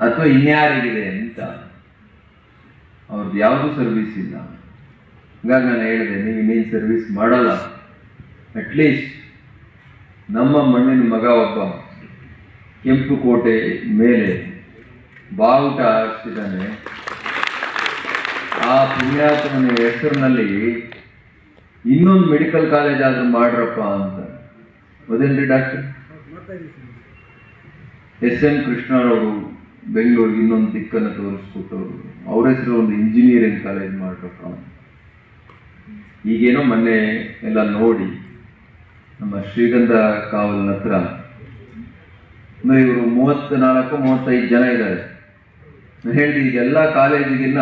ಅಥವಾ ಇನ್ಯಾರಿಗಿದೆ ಅಂತ. ಅವ್ರದ್ದು ಯಾವುದು ಸರ್ವಿಸ್ ಇಲ್ಲ. ಹಂಗಾಗಿ ನಾನು ಹೇಳಿದೆ, ನೀವು ಇನ್ನೇನು ಸರ್ವಿಸ್ ಮಾಡಲ್ಲ, ಅಟ್ಲೀಸ್ಟ್ ನಮ್ಮ ಮಣ್ಣಿನ ಮಗ ಒಬ್ಬ ಕೆಂಪು ಕೋಟೆ ಮೇಲೆ ಬಾವುಟ ಹಾರಿಸಿದ್ದಾನೆ, ಆ ಪುಣ್ಯಾತ್ಮನ ಹೆಸರಿನಲ್ಲಿ ಇನ್ನೊಂದು ಮೆಡಿಕಲ್ ಕಾಲೇಜ್ ಆದ್ರೂ ಮಾಡ್ರಪ್ಪ ಅಂತ. ಹೌದೇನ್ರಿ ಡಾಕ್ಟರ್? SM ಕೃಷ್ಣರವರು ಬೆಂಗಳೂರಿಗೆ ಇನ್ನೊಂದು ದಿಕ್ಕನ್ನು ತೋರಿಸ್ಕೊಟ್ಟವರು, ಅವ್ರ ಹೆಸರು ಒಂದು ಇಂಜಿನಿಯರಿಂಗ್ ಕಾಲೇಜ್ ಮಾಡ್ರಪ್ಪ. ಈಗೇನೋ ಮೊನ್ನೆ ಎಲ್ಲ ನೋಡಿ ನಮ್ಮ ಶ್ರೀಗಂಧ ಕಾವಲ್ನ ಹತ್ರ ಇವರು 34-35 ಜನ ಇದ್ದಾರೆ. ನಾನು ಹೇಳಿದೆ, ಈಗೆಲ್ಲ ಕಾಲೇಜಿಗಿನ್ನ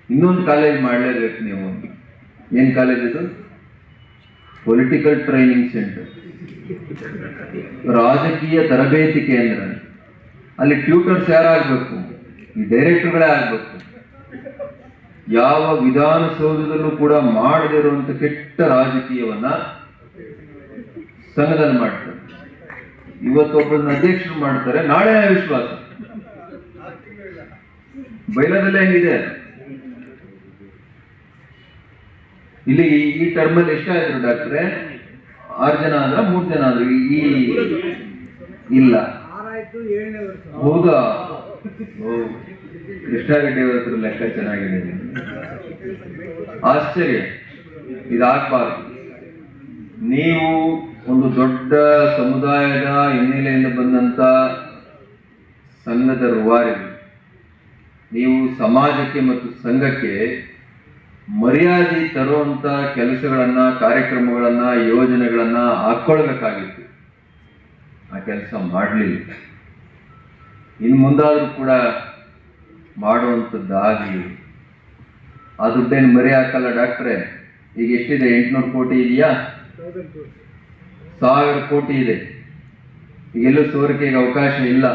ಇನ್ನೊಂದು ಕಾಲೇಜ್ ಮಾಡಲೇಬೇಕು ನೀವು. ಏನು ಕಾಲೇಜ್ ಇದು? ಪೊಲಿಟಿಕಲ್ ಟ್ರೈನಿಂಗ್ ಸೆಂಟರ್, ರಾಜಕೀಯ ತರಬೇತಿ ಕೇಂದ್ರ. ಅಲ್ಲಿ ಟ್ಯೂಟರ್ಸ್ ಯಾರಾಗಬೇಕು? ಈ ಡೈರೆಕ್ಟರ್ಗಳೇ ಆಗಬೇಕು. ಯಾವ ವಿಧಾನಸೌಧದಲ್ಲೂ ಕೂಡ ಮಾಡದಿರುವಂತ ಕೆಟ್ಟ ರಾಜಕೀಯವನ್ನ ಸಂಘದಲ್ಲಿ ಮಾಡ್ತಾರೆ. ಇವತ್ತೊಬ್ಬರನ್ನ ಅಧ್ಯಕ್ಷರು ಮಾಡ್ತಾರೆ, ನಾಳೆ ವಿಶ್ವಾಸ. ಬೈಲದಲ್ಲೇ ಹೆಂಗಿದೆ? ಇಲ್ಲಿ ಈ ಟರ್ಮಲ್ಲಿ ಎಷ್ಟಾಯ್ತು ಡಾಕ್ಟ್ರೆ? 6 ಜನ ಆದ್ರ 3 ಜನ ಆದ್ರು? ಈ ಇಲ್ಲ, ಹೌದಾ? ಕೃಷ್ಣಾರೆಡ್ಡಿ ಅವ್ರ ಹತ್ರ ಲೆಕ್ಕ ಚೆನ್ನಾಗಿದೆ. ಆಶ್ಚರ್ಯ, ಇದಾಗಬಾರ್ದು. ನೀವು ಒಂದು ದೊಡ್ಡ ಸಮುದಾಯದ ಹಿನ್ನೆಲೆಯಿಂದ ಬಂದಂತ ಸಂಘದ ರೂವಾರಿ, ನೀವು ಸಮಾಜಕ್ಕೆ ಮತ್ತು ಸಂಘಕ್ಕೆ ಮರ್ಯಾದೆ ತರುವಂತ ಕೆಲಸಗಳನ್ನ, ಕಾರ್ಯಕ್ರಮಗಳನ್ನ, ಯೋಜನೆಗಳನ್ನ ಹಾಕೊಳ್ಬೇಕಾಗಿತ್ತು. ಆ ಕೆಲಸ ಮಾಡಲಿಲ್ಲ. ಇನ್ನು ಮುಂದಾದ್ರೂ ಕೂಡ ಮಾಡುವಂಥದ್ದಾಗಲಿ. ಆ ದುಡ್ಡೇನು ಮರಿ ಹಾಕಲ್ಲ ಡಾಕ್ಟ್ರೆ. ಈಗ ಎಷ್ಟಿದೆ? 800 ಕೋಟಿ ಇದೆಯಾ? 1000 ಕೋಟಿ ಇದೆ. ಈಗೆಲ್ಲೂ ಸೋರಿಕೆಗೆ ಅವಕಾಶ ಇಲ್ಲ,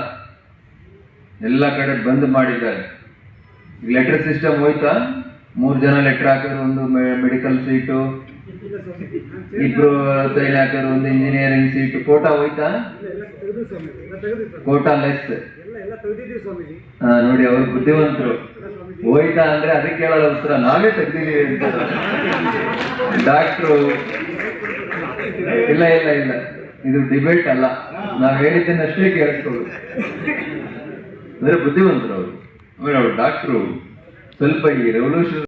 ಎಲ್ಲ ಕಡೆ ಬಂದ್ ಮಾಡಿದ್ದಾರೆ. ಈಗ ಲೆಟರ್ ಸಿಸ್ಟಮ್ ಹೋಯ್ತಾ? 3 ಜನ ಲೆಟರ್ ಹಾಕಿದ್ರು, ಒಂದು ಮೆಡಿಕಲ್ ಸೀಟು, 2 ಸೈನ್ ಹಾಕಿದ್ರು, ಒಂದು ಇಂಜಿನಿಯರಿಂಗ್ ಸೀಟು. ಕೋಟಾ ಹೋಯ್ತಾ? Quota less. ನೋಡಿ, ಅವ್ರು ಬುದ್ಧಿವಂತರು. ಹೋಯ್ತಾ ಅಂದ್ರೆ ಅದಕ್ಕೆ ಕೇಳಲ್ಲ ಉತ್ತರ, ನಾವೇ ತೆಗ್ದಿದ್ದೀವಿ ಅಂತ. ಡಾಕ್ಟ್ರು ಇಲ್ಲ ಇಲ್ಲ ಇಲ್ಲ, ಇದು ಡಿಬೇಟ್ ಅಲ್ಲ, ನಾವ್ ಹೇಳಿದ್ದನ್ನಷ್ಟೇ ಕೇಳಿಸ್ಕೊಳ್ಳು ಅಂದ್ರೆ ಬುದ್ಧಿವಂತರು ಅವರು. ಡಾಕ್ಟ್ರು ಸ್ವಲ್ಪ ಈ ರೆವಲ್ಯೂಷನ್